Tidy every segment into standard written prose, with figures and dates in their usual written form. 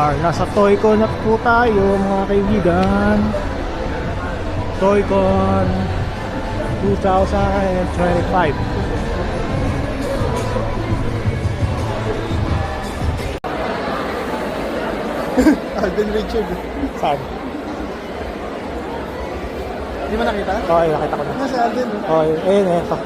Nasa Toycon na po tayo mga kaibigan. Toycon 2025. Alden Richard. Saan? Di ba nakita? Okay, nakita ko na. Si Alden. Okay, ayun, eto.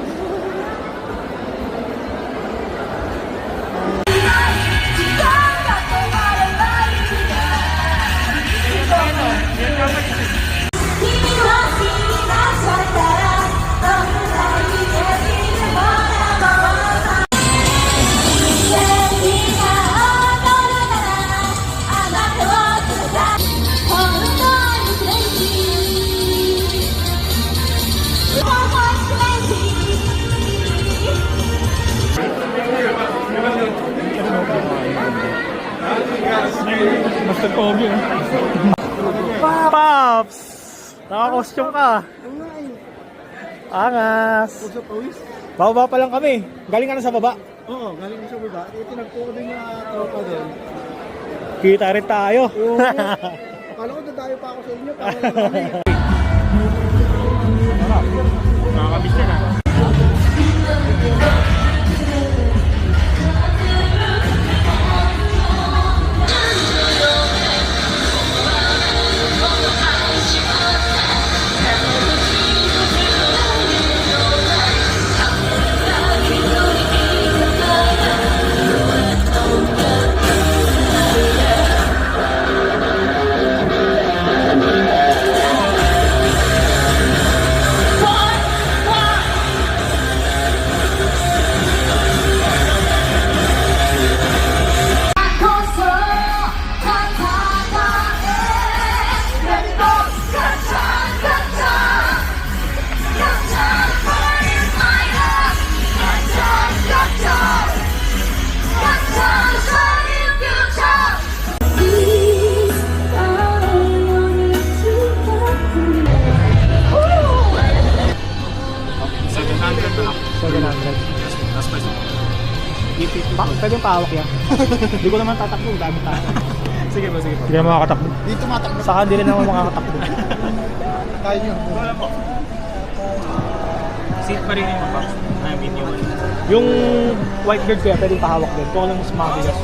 Basta pogi eh. Pops! Naka-costume ka. Angas. Puso pawis? Bababa pa lang kami. Galing ka na sa baba. Oo, galing ko sa baba. Ito nagpuko din yung tropa doon. Kita rin tayo. Oo. Akala ko dadayo pa ako sa inyo. Para lang kami. Nakakabis yan ah. Pwede yung pahawak yan. Hindi ko naman tatakbo, dami tayo. Sige po, sige po. Hindi naman makakatakbo. Dito matakbo. Saka hindi rin naman makakatakbo. Kaya nyo. Wala po. Seat pa rin yung box. I mean yung Yung white bird kaya pwedeng pahawak din. Kung lang mas mabigas.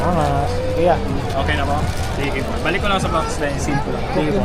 Angas. Kaya. okay na po. Sige po. Balik ko lang sa box na yung seat ko lang. Sige po.